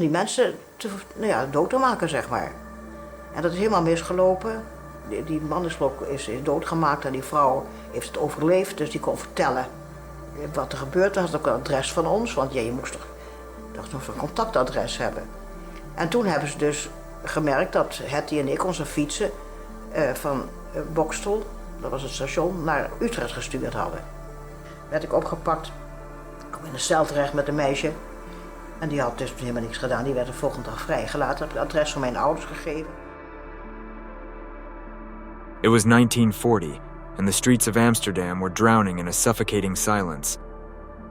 Die mensen dood te maken, zeg maar. En dat is helemaal misgelopen. Die man is doodgemaakt en die vrouw heeft het overleefd, dus die kon vertellen wat er gebeurt. Dat had ook een adres van ons, want je moest toch nog zo'n contactadres hebben. En toen hebben ze dus gemerkt dat Hetty en ik onze fietsen van Bokstel, dat was het station, naar Utrecht gestuurd hadden. Werd ik opgepakt, kwam in een cel terecht met een meisje. En die had dus helemaal niks gedaan. Die werd de volgende dag vrijgelaten. Heb ik het adres van mijn ouders gegeven. It was 1940, and the streets of Amsterdam were drowning in a suffocating silence.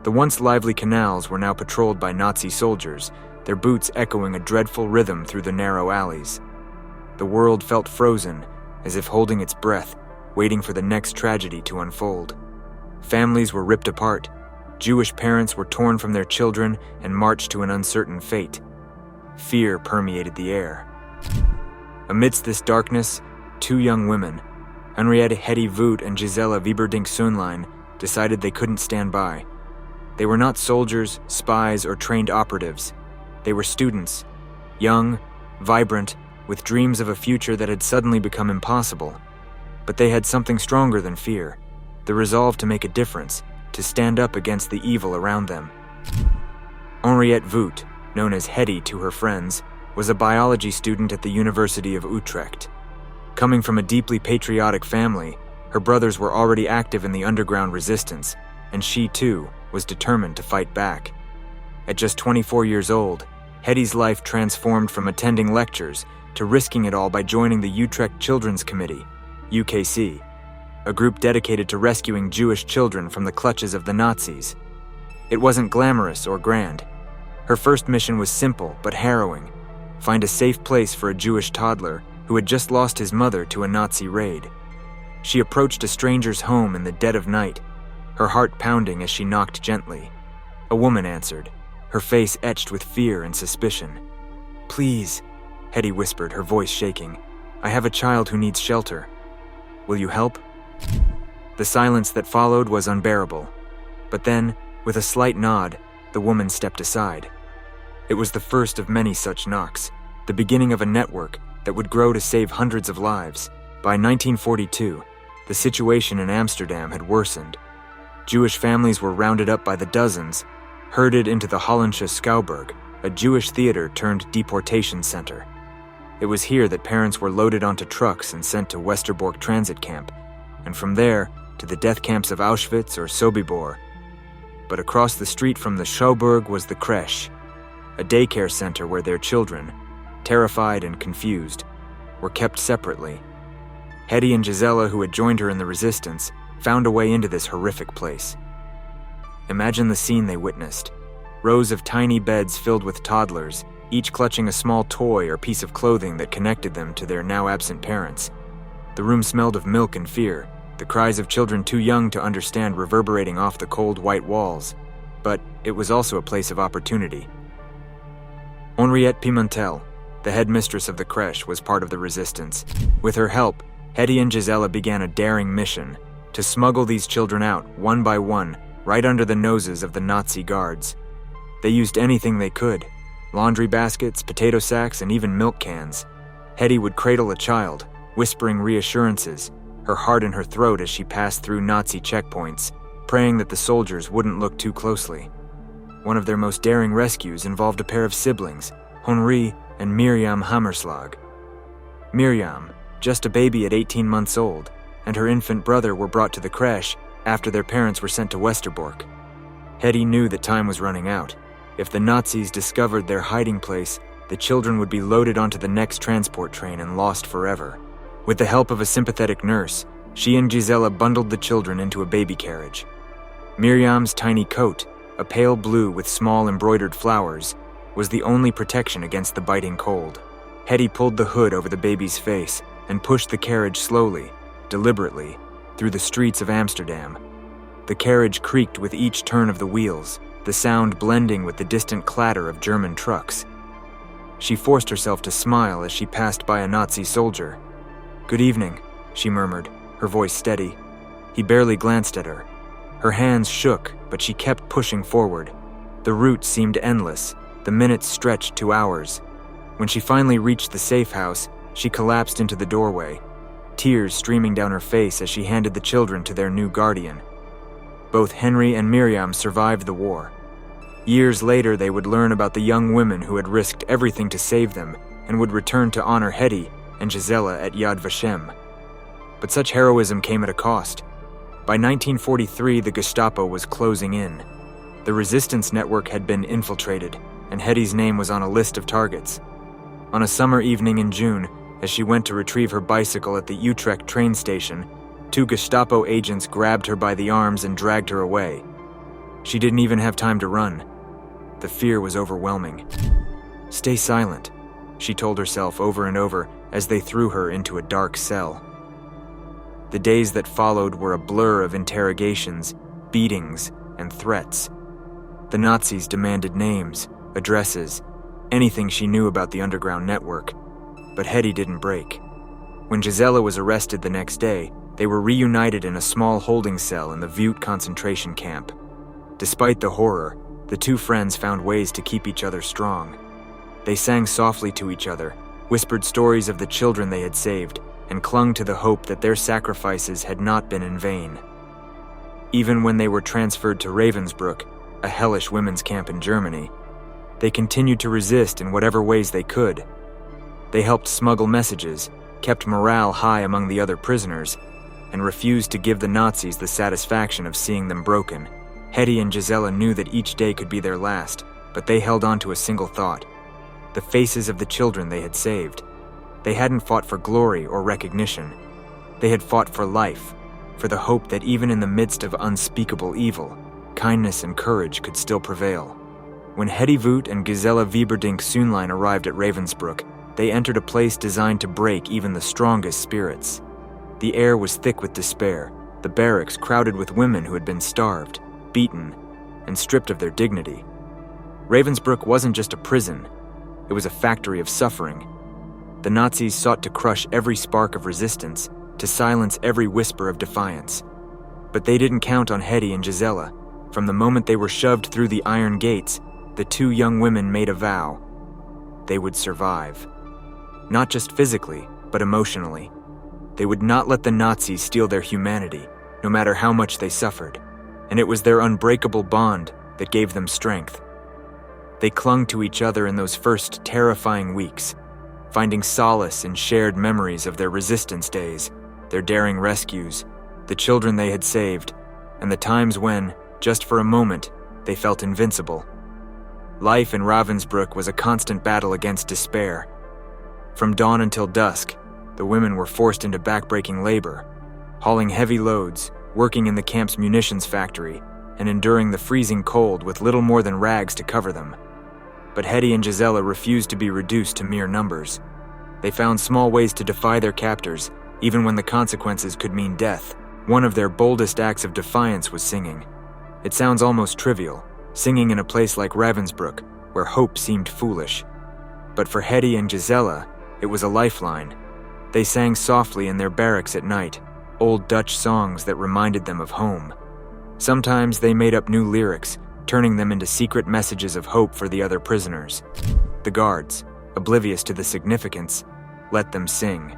The once lively canals were now patrolled by Nazi soldiers, their boots echoing a dreadful rhythm through the narrow alleys. The world felt frozen, as if holding its breath, waiting for the next tragedy to unfold. Families were ripped apart. Jewish parents were torn from their children and marched to an uncertain fate. Fear permeated the air. Amidst this darkness, two young women, Henriette Hetty Voûte and Gisela Wieberdink-Soehnlein, decided they couldn't stand by. They were not soldiers, spies, or trained operatives. They were students, young, vibrant, with dreams of a future that had suddenly become impossible. But they had something stronger than fear, the resolve to make a difference, to stand up against the evil around them. Henriette Voûte, known as Hetty to her friends, was a biology student at the University of Utrecht. Coming from a deeply patriotic family, her brothers were already active in the underground resistance, and she, too, was determined to fight back. At just 24 years old, Hetty's life transformed from attending lectures to risking it all by joining the Utrecht Children's Committee, UKC, a group dedicated to rescuing Jewish children from the clutches of the Nazis. It wasn't glamorous or grand. Her first mission was simple but harrowing: find a safe place for a Jewish toddler who had just lost his mother to a Nazi raid. She approached a stranger's home in the dead of night, her heart pounding as she knocked gently. A woman answered, her face etched with fear and suspicion. "Please," Hetty whispered, her voice shaking. "I have a child who needs shelter. Will you help?" The silence that followed was unbearable. But then, with a slight nod, the woman stepped aside. It was the first of many such knocks, the beginning of a network that would grow to save hundreds of lives. By 1942, the situation in Amsterdam had worsened. Jewish families were rounded up by the dozens, herded into the Hollandsche Schouwburg, a Jewish theater turned deportation center. It was here that parents were loaded onto trucks and sent to Westerbork transit camp, and from there to the death camps of Auschwitz or Sobibor. But across the street from the Schouwburg was the Crèche, a daycare center where their children, terrified and confused, were kept separately. Hetty and Gisela, who had joined her in the resistance, found a way into this horrific place. Imagine the scene they witnessed. Rows of tiny beds filled with toddlers, each clutching a small toy or piece of clothing that connected them to their now absent parents. The room smelled of milk and fear, the cries of children too young to understand reverberating off the cold white walls. But it was also a place of opportunity. Henriette Pimentel, the headmistress of the Crèche, was part of the resistance. With her help, Hetty and Gisela began a daring mission: to smuggle these children out, one by one, right under the noses of the Nazi guards. They used anything they could: laundry baskets, potato sacks, and even milk cans. Hetty would cradle a child, whispering reassurances, her heart in her throat as she passed through Nazi checkpoints, praying that the soldiers wouldn't look too closely. One of their most daring rescues involved a pair of siblings, Henri and Miriam Hamerslag. Miriam, just a baby at 18 months old, and her infant brother were brought to the Crèche after their parents were sent to Westerbork. Hetty knew that time was running out. If the Nazis discovered their hiding place, the children would be loaded onto the next transport train and lost forever. With the help of a sympathetic nurse, she and Gisela bundled the children into a baby carriage. Miriam's tiny coat, a pale blue with small embroidered flowers, was the only protection against the biting cold. Hetty pulled the hood over the baby's face and pushed the carriage slowly, deliberately, through the streets of Amsterdam. The carriage creaked with each turn of the wheels, the sound blending with the distant clatter of German trucks. She forced herself to smile as she passed by a Nazi soldier. "Good evening," she murmured, her voice steady. He barely glanced at her. Her hands shook, but she kept pushing forward. The route seemed endless, The minutes stretched to hours. When she finally reached the safe house, she collapsed into the doorway, tears streaming down her face as she handed the children to their new guardian. Both Henry and Miriam survived the war. Years later, they would learn about the young women who had risked everything to save them and would return to honor Hetty and Gisela at Yad Vashem. But such heroism came at a cost. By 1943, the Gestapo was closing in. The resistance network had been infiltrated, and Hetty's name was on a list of targets. On a summer evening in June, as she went to retrieve her bicycle at the Utrecht train station, 2 Gestapo agents grabbed her by the arms and dragged her away. She didn't even have time to run. The fear was overwhelming. "Stay silent," she told herself over and over as they threw her into a dark cell. The days that followed were a blur of interrogations, beatings, and threats. The Nazis demanded names, addresses, anything she knew about the underground network. But Hetty didn't break. When Gisela was arrested the next day, they were reunited in a small holding cell in the Voûte concentration camp. Despite the horror, the 2 friends found ways to keep each other strong. They sang softly to each other, whispered stories of the children they had saved, and clung to the hope that their sacrifices had not been in vain. Even when they were transferred to Ravensbrück, a hellish women's camp in Germany, they continued to resist in whatever ways they could. They helped smuggle messages, kept morale high among the other prisoners, and refused to give the Nazis the satisfaction of seeing them broken. Hetty and Gisela knew that each day could be their last, but they held on to a single thought: the faces of the children they had saved. They hadn't fought for glory or recognition. They had fought for life, for the hope that even in the midst of unspeakable evil, kindness and courage could still prevail. When Hetty Voûte and Gisela Wieberdink-Soehnlein arrived at Ravensbrück, they entered a place designed to break even the strongest spirits. The air was thick with despair, the barracks crowded with women who had been starved, beaten, and stripped of their dignity. Ravensbrück wasn't just a prison, it was a factory of suffering. The Nazis sought to crush every spark of resistance, to silence every whisper of defiance. But they didn't count on Hetty and Gisela. From the moment they were shoved through the iron gates, the 2 young women made a vow: they would survive. Not just physically, but emotionally. They would not let the Nazis steal their humanity, no matter how much they suffered. And it was their unbreakable bond that gave them strength. They clung to each other in those first terrifying weeks, finding solace in shared memories of their resistance days, their daring rescues, the children they had saved, and the times when, just for a moment, they felt invincible. Life in Ravensbrück was a constant battle against despair. From dawn until dusk, the women were forced into backbreaking labor, hauling heavy loads, working in the camp's munitions factory, and enduring the freezing cold with little more than rags to cover them. But Hetty and Gisela refused to be reduced to mere numbers. They found small ways to defy their captors, even when the consequences could mean death. One of their boldest acts of defiance was singing. It sounds almost trivial, singing in a place like Ravensbrück, where hope seemed foolish. But for Hetty and Gisela, it was a lifeline. They sang softly in their barracks at night, old Dutch songs that reminded them of home. Sometimes they made up new lyrics, turning them into secret messages of hope for the other prisoners. The guards, oblivious to the significance, let them sing.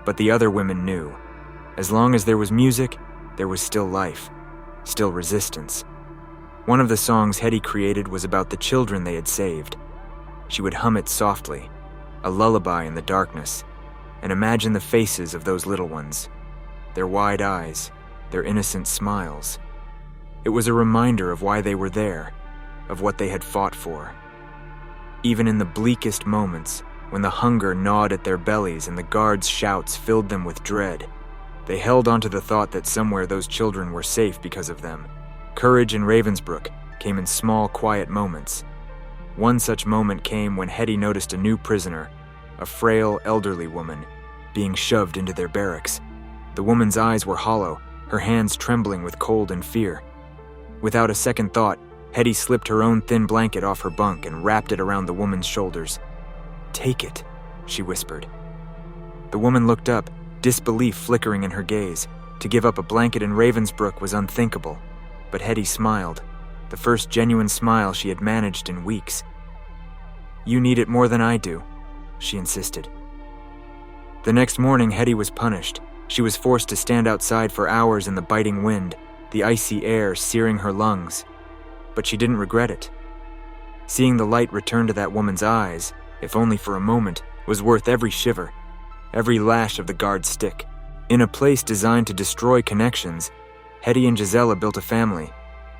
But the other women knew. As long as there was music, there was still life, still resistance. One of the songs Hetty created was about the children they had saved. She would hum it softly, a lullaby in the darkness, and imagine the faces of those little ones, their wide eyes, their innocent smiles. It was a reminder of why they were there, of what they had fought for. Even in the bleakest moments, when the hunger gnawed at their bellies and the guards' shouts filled them with dread, they held onto the thought that somewhere those children were safe because of them. Courage in Ravensbrück came in small, quiet moments. One such moment came when Hetty noticed a new prisoner, a frail, elderly woman, being shoved into their barracks. The woman's eyes were hollow, her hands trembling with cold and fear. Without a second thought, Hetty slipped her own thin blanket off her bunk and wrapped it around the woman's shoulders. "Take it," she whispered. The woman looked up, disbelief flickering in her gaze. To give up a blanket in Ravensbrück was unthinkable. But Hetty smiled, the first genuine smile she had managed in weeks. You need it more than I do, she insisted. The next morning, Hetty was punished. She was forced to stand outside for hours in the biting wind, the icy air searing her lungs. But she didn't regret it. Seeing the light return to that woman's eyes, if only for a moment, was worth every shiver, every lash of the guard's stick. In a place designed to destroy connections, Hetty and Gisela built a family.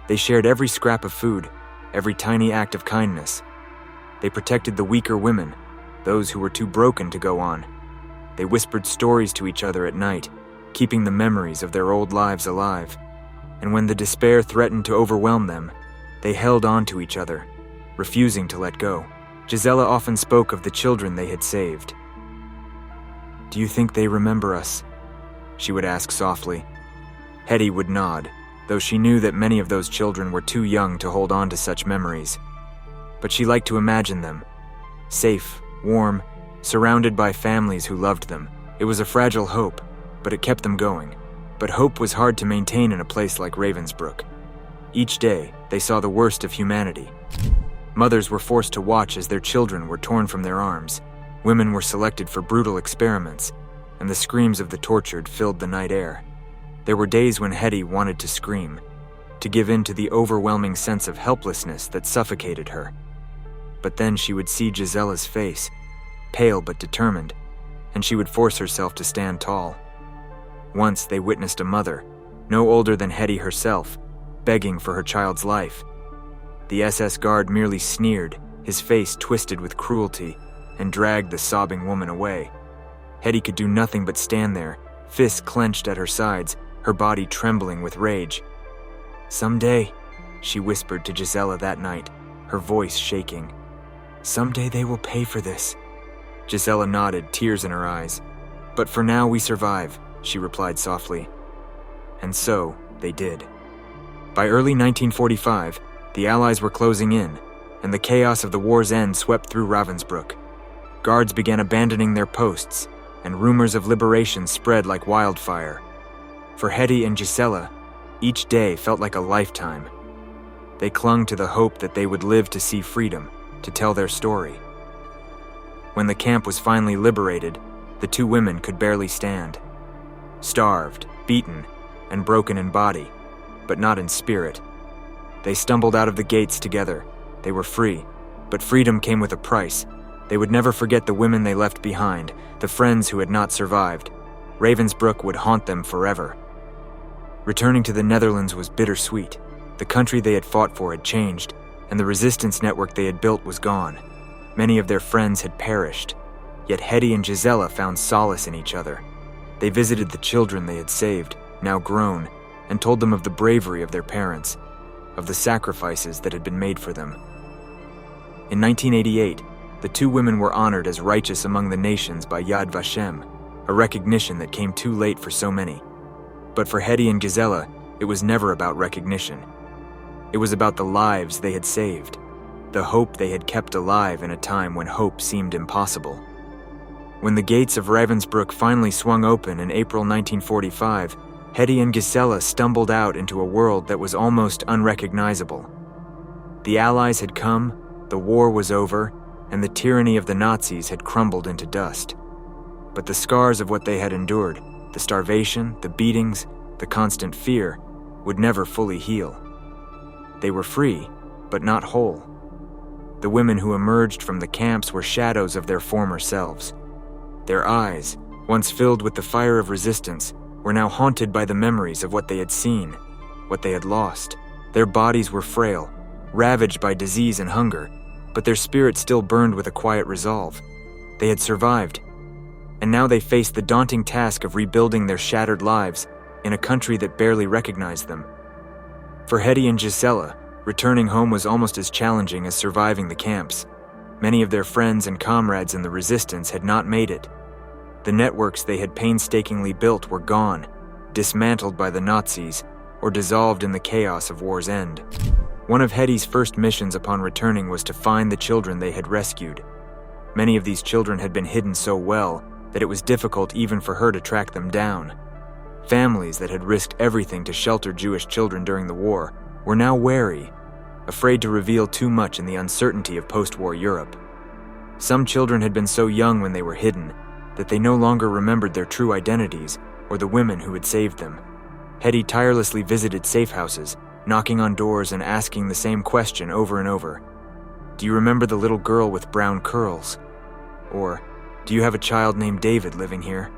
They shared every scrap of food, every tiny act of kindness. They protected the weaker women, those who were too broken to go on. They whispered stories to each other at night, keeping the memories of their old lives alive. And when the despair threatened to overwhelm them, they held on to each other, refusing to let go. Gisela often spoke of the children they had saved. "Do you think they remember us?" she would ask softly. Hetty would nod, though she knew that many of those children were too young to hold on to such memories. But she liked to imagine them, safe, warm, surrounded by families who loved them. It was a fragile hope, but it kept them going. But hope was hard to maintain in a place like Ravensbrück. Each day, they saw the worst of humanity. Mothers were forced to watch as their children were torn from their arms. Women were selected for brutal experiments, and the screams of the tortured filled the night air. There were days when Hetty wanted to scream, to give in to the overwhelming sense of helplessness that suffocated her. But then she would see Gisela's face, pale but determined, and she would force herself to stand tall. Once they witnessed a mother, no older than Hetty herself, begging for her child's life. The SS guard merely sneered, his face twisted with cruelty, and dragged the sobbing woman away. Hetty could do nothing but stand there, fists clenched at her sides, her body trembling with rage. "Someday," she whispered to Gisela that night, her voice shaking. "Someday they will pay for this." Gisela nodded, tears in her eyes. "But for now we survive," she replied softly. And so they did. By early 1945, the Allies were closing in, and the chaos of the war's end swept through Ravensbrück. Guards began abandoning their posts, and rumors of liberation spread like wildfire. For Hetty and Gisela, each day felt like a lifetime. They clung to the hope that they would live to see freedom, to tell their story. When the camp was finally liberated, the two women could barely stand. Starved, beaten, and broken in body, but not in spirit. They stumbled out of the gates together. They were free, but freedom came with a price. They would never forget the women they left behind, the friends who had not survived. Ravensbrück would haunt them forever. Returning to the Netherlands was bittersweet. The country they had fought for had changed, and the resistance network they had built was gone. Many of their friends had perished, yet Hetty and Gisela found solace in each other. They visited the children they had saved, now grown, and told them of the bravery of their parents, of the sacrifices that had been made for them. In 1988, the two women were honored as righteous among the nations by Yad Vashem, a recognition that came too late for so many. But for Hetty and Gisela, it was never about recognition. It was about the lives they had saved, the hope they had kept alive in a time when hope seemed impossible. When the gates of Ravensbrück finally swung open in April 1945, Hetty and Gisela stumbled out into a world that was almost unrecognizable. The Allies had come, the war was over, and the tyranny of the Nazis had crumbled into dust. But the scars of what they had endured, the starvation, the beatings, the constant fear, would never fully heal. They were free, but not whole. The women who emerged from the camps were shadows of their former selves. Their eyes, once filled with the fire of resistance, were now haunted by the memories of what they had seen, what they had lost. Their bodies were frail, ravaged by disease and hunger, but their spirits still burned with a quiet resolve. They had survived, and now they faced the daunting task of rebuilding their shattered lives in a country that barely recognized them. For Hetty and Gisela, returning home was almost as challenging as surviving the camps. Many of their friends and comrades in the resistance had not made it. The networks they had painstakingly built were gone, dismantled by the Nazis, or dissolved in the chaos of war's end. One of Hetty's first missions upon returning was to find the children they had rescued. Many of these children had been hidden so well that it was difficult even for her to track them down. Families that had risked everything to shelter Jewish children during the war were now wary, afraid to reveal too much in the uncertainty of post-war Europe. Some children had been so young when they were hidden that they no longer remembered their true identities or the women who had saved them. Hetty tirelessly visited safe houses, knocking on doors and asking the same question over and over. Do you remember the little girl with brown curls? Or, do you have a child named David living here?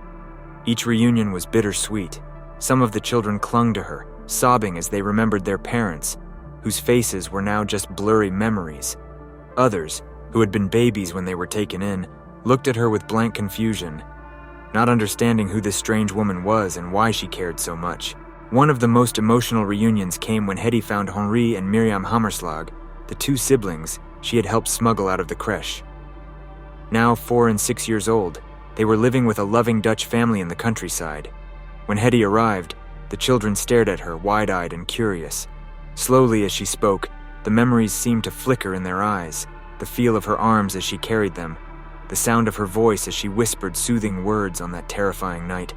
Each reunion was bittersweet. Some of the children clung to her, sobbing as they remembered their parents, whose faces were now just blurry memories. Others, who had been babies when they were taken in, looked at her with blank confusion, not understanding who this strange woman was and why she cared so much. One of the most emotional reunions came when Hetty found Henri and Miriam Hamerslag, the two siblings she had helped smuggle out of the Crèche. Now 4 and 6 years old, they were living with a loving Dutch family in the countryside. When Hetty arrived, the children stared at her, wide-eyed and curious. Slowly as she spoke, the memories seemed to flicker in their eyes, the feel of her arms as she carried them, the sound of her voice as she whispered soothing words on that terrifying night.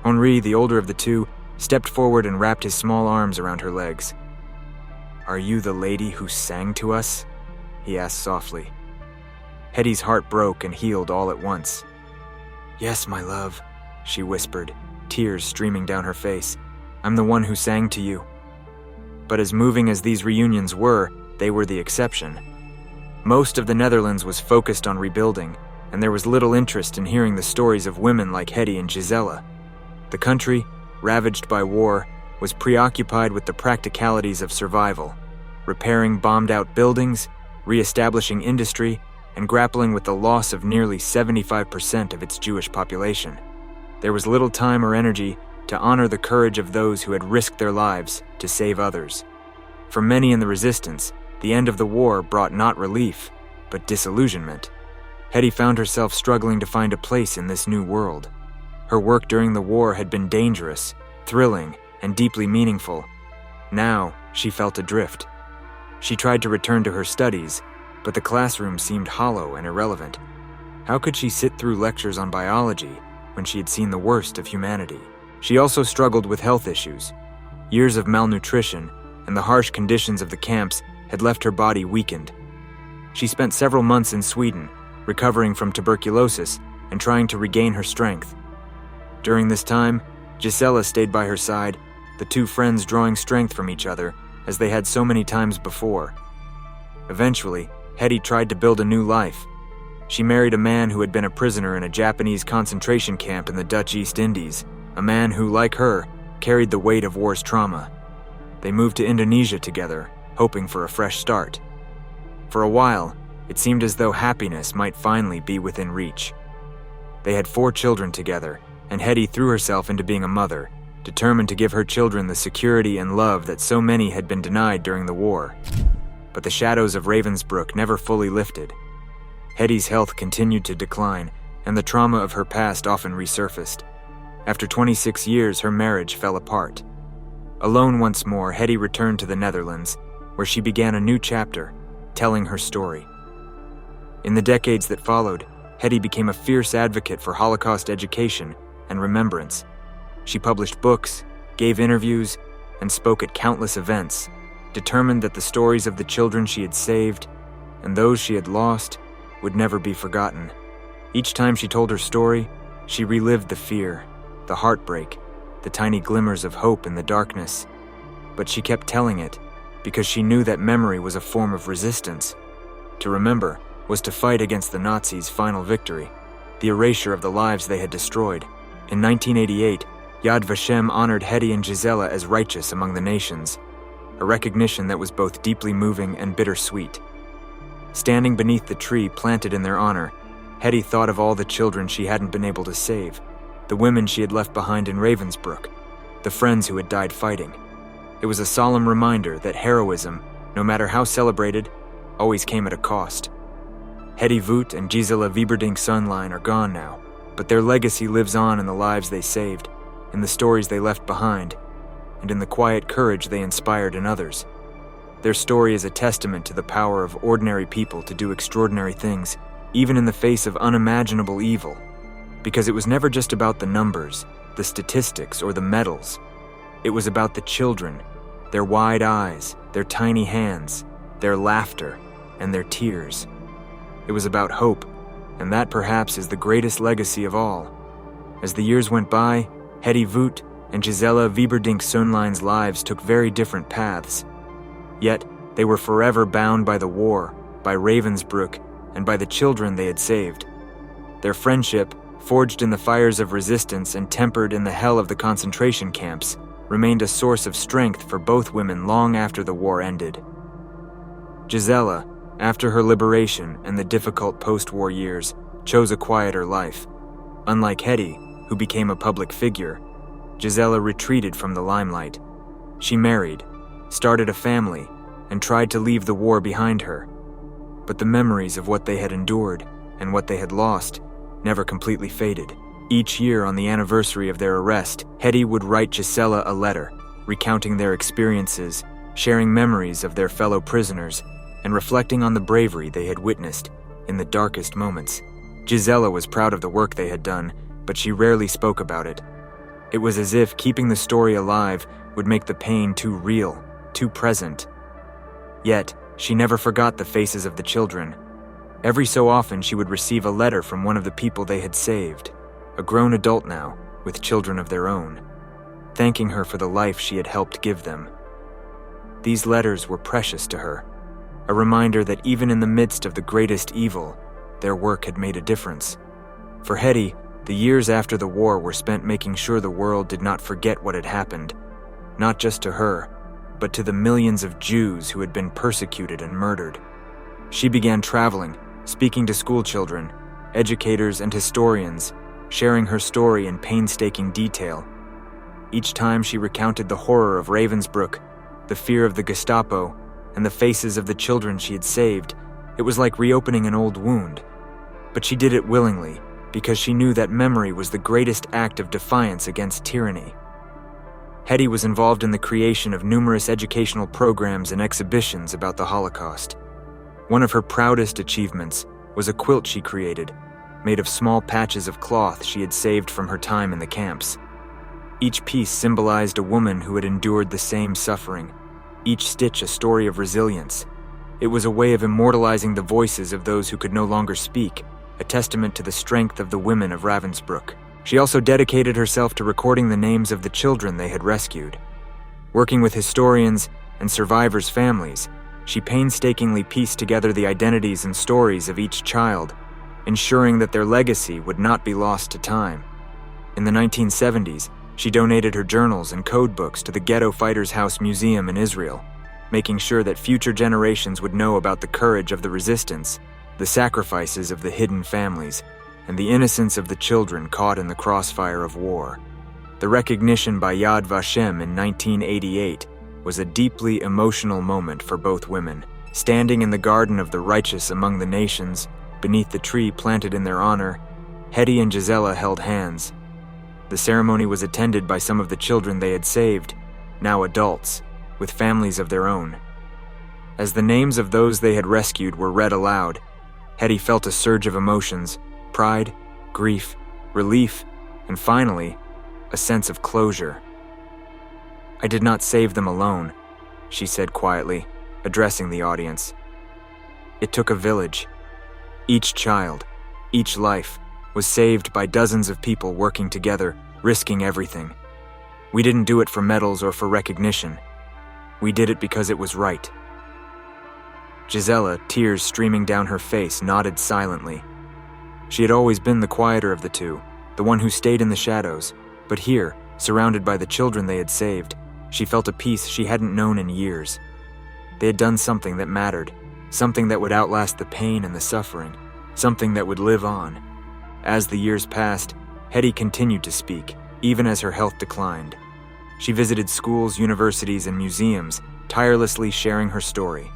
Henri, the older of the two, stepped forward and wrapped his small arms around her legs. "Are you the lady who sang to us?" he asked softly. Hetty's heart broke and healed all at once. "Yes, my love," she whispered, tears streaming down her face. "I'm the one who sang to you." But as moving as these reunions were, they were the exception. Most of the Netherlands was focused on rebuilding, and there was little interest in hearing the stories of women like Hetty and Gisela. The country, ravaged by war, was preoccupied with the practicalities of survival, repairing bombed-out buildings, re-establishing industry, and grappling with the loss of nearly 75% of its Jewish population. There was little time or energy to honor the courage of those who had risked their lives to save others. For many in the resistance, the end of the war brought not relief, but disillusionment. Hetty found herself struggling to find a place in this new world. Her work during the war had been dangerous, thrilling, and deeply meaningful. Now, she felt adrift. She tried to return to her studies, but the classroom seemed hollow and irrelevant. How could she sit through lectures on biology when she had seen the worst of humanity? She also struggled with health issues. Years of malnutrition and the harsh conditions of the camps had left her body weakened. She spent several months in Sweden, recovering from tuberculosis and trying to regain her strength. During this time, Gisela stayed by her side, the two friends drawing strength from each other as they had so many times before. Eventually, Hetty tried to build a new life. She married a man who had been a prisoner in a Japanese concentration camp in the Dutch East Indies, a man who, like her, carried the weight of war's trauma. They moved to Indonesia together, hoping for a fresh start. For a while, it seemed as though happiness might finally be within reach. They had 4 children together, and Hetty threw herself into being a mother, determined to give her children the security and love that so many had been denied during the war. But the shadows of Ravensbrück never fully lifted. Hetty's health continued to decline, and the trauma of her past often resurfaced. After 26 years, her marriage fell apart. Alone once more, Hetty returned to the Netherlands, where she began a new chapter, telling her story. In the decades that followed, Hetty became a fierce advocate for Holocaust education and remembrance. She published books, gave interviews, and spoke at countless events, determined that the stories of the children she had saved and those she had lost would never be forgotten. Each time she told her story, she relived the fear, the heartbreak, the tiny glimmers of hope in the darkness. But she kept telling it because she knew that memory was a form of resistance. To remember was to fight against the Nazis' final victory, the erasure of the lives they had destroyed. In 1988, Yad Vashem honored Hetty and Gisela as righteous among the nations, a recognition that was both deeply moving and bittersweet. Standing beneath the tree planted in their honor, Hetty thought of all the children she hadn't been able to save, the women she had left behind in Ravensbrück, the friends who had died fighting. It was a solemn reminder that heroism, no matter how celebrated, always came at a cost. Hetty Voûte and Gisela Wieberdink-Soehnlein are gone now, but their legacy lives on in the lives they saved, in the stories they left behind, and in the quiet courage they inspired in others. Their story is a testament to the power of ordinary people to do extraordinary things, even in the face of unimaginable evil, because it was never just about the numbers, the statistics, or the medals. It was about the children, their wide eyes, their tiny hands, their laughter, and their tears. It was about hope and that perhaps is the greatest legacy of all. As the years went by, Hetty Voûte and Gisela Wieberdink-Soehnlein's lives took very different paths. Yet, they were forever bound by the war, by Ravensbrück, and by the children they had saved. Their friendship, forged in the fires of resistance and tempered in the hell of the concentration camps, remained a source of strength for both women long after the war ended. Gisela, after her liberation and the difficult post-war years, chose a quieter life. Unlike Hetty, who became a public figure, Gisela retreated from the limelight. She married, started a family, and tried to leave the war behind her. But the memories of what they had endured and what they had lost never completely faded. Each year on the anniversary of their arrest, Hetty would write Gisela a letter, recounting their experiences, sharing memories of their fellow prisoners, and reflecting on the bravery they had witnessed in the darkest moments. Gisela was proud of the work they had done, but she rarely spoke about it. It was as if keeping the story alive would make the pain too real, too present. Yet, she never forgot the faces of the children. Every so often she would receive a letter from one of the people they had saved, a grown adult now, with children of their own, thanking her for the life she had helped give them. These letters were precious to her, a reminder that even in the midst of the greatest evil, their work had made a difference. For Hetty, the years after the war were spent making sure the world did not forget what had happened, not just to her, but to the millions of Jews who had been persecuted and murdered. She began traveling, speaking to school children, educators, and historians, sharing her story in painstaking detail. Each time she recounted the horror of Ravensbrück, the fear of the Gestapo, and the faces of the children she had saved, it was like reopening an old wound. But she did it willingly, because she knew that memory was the greatest act of defiance against tyranny. Hetty was involved in the creation of numerous educational programs and exhibitions about the Holocaust. One of her proudest achievements was a quilt she created, made of small patches of cloth she had saved from her time in the camps. Each piece symbolized a woman who had endured the same suffering, each stitch a story of resilience. It was a way of immortalizing the voices of those who could no longer speak, a testament to the strength of the women of Ravensbrück. She also dedicated herself to recording the names of the children they had rescued. Working with historians and survivors' families, she painstakingly pieced together the identities and stories of each child, ensuring that their legacy would not be lost to time. In the 1970s, she donated her journals and code books to the Ghetto Fighters' House Museum in Israel, making sure that future generations would know about the courage of the resistance, the sacrifices of the hidden families, and the innocence of the children caught in the crossfire of war. The recognition by Yad Vashem in 1988 was a deeply emotional moment for both women. Standing in the garden of the righteous among the nations, beneath the tree planted in their honor, Hetty and Gisela held hands. The ceremony was attended by some of the children they had saved, now adults, with families of their own. As the names of those they had rescued were read aloud, Hetty felt a surge of emotions: pride, grief, relief, and finally, a sense of closure. "I did not save them alone," she said quietly, addressing the audience. "It took a village. Each child, each life, was saved by dozens of people working together, risking everything. We didn't do it for medals or for recognition. We did it because it was right." Gisela, tears streaming down her face, nodded silently. She had always been the quieter of the two, the one who stayed in the shadows, but here, surrounded by the children they had saved, she felt a peace she hadn't known in years. They had done something that mattered, something that would outlast the pain and the suffering, something that would live on. As the years passed, Hetty continued to speak, even as her health declined. She visited schools, universities, and museums, tirelessly sharing her story.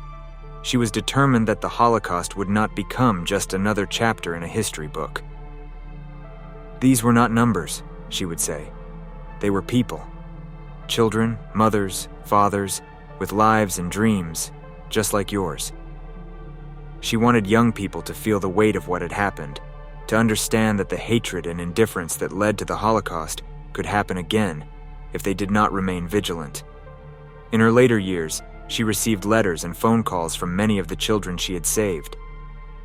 She was determined that the Holocaust would not become just another chapter in a history book. "These were not numbers," she would say. "They were people. Children, mothers, fathers, with lives and dreams, just like yours." She wanted young people to feel the weight of what had happened, to understand that the hatred and indifference that led to the Holocaust could happen again if they did not remain vigilant. In her later years, she received letters and phone calls from many of the children she had saved.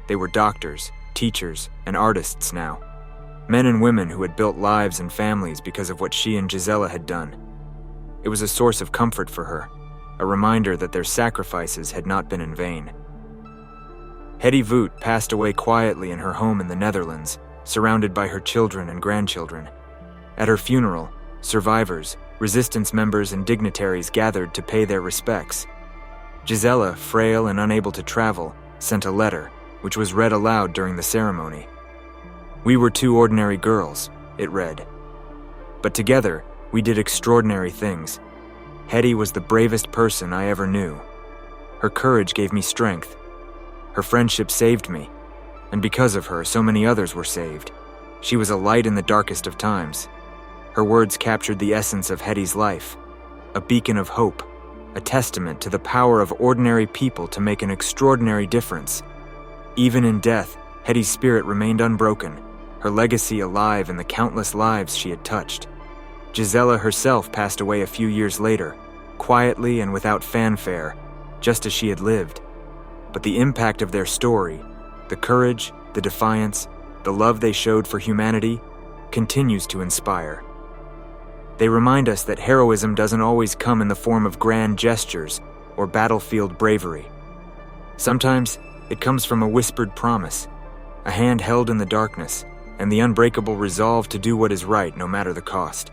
They were doctors, teachers, and artists now. Men and women who had built lives and families because of what she and Gisela had done. It was a source of comfort for her, a reminder that their sacrifices had not been in vain. Hetty Voûte passed away quietly in her home in the Netherlands, surrounded by her children and grandchildren. At her funeral, survivors, resistance members, and dignitaries gathered to pay their respects. Gisela, frail and unable to travel, sent a letter, which was read aloud during the ceremony. "We were two ordinary girls," it read. "But together, we did extraordinary things. Hetty was the bravest person I ever knew. Her courage gave me strength. Her friendship saved me, and because of her, so many others were saved. She was a light in the darkest of times." Her words captured the essence of Hetty's life, a beacon of hope, a testament to the power of ordinary people to make an extraordinary difference. Even in death, Hetty's spirit remained unbroken, her legacy alive in the countless lives she had touched. Gisela herself passed away a few years later, quietly and without fanfare, just as she had lived. But the impact of their story, the courage, the defiance, the love they showed for humanity, continues to inspire. They remind us that heroism doesn't always come in the form of grand gestures or battlefield bravery. Sometimes it comes from a whispered promise, a hand held in the darkness, and the unbreakable resolve to do what is right no matter the cost.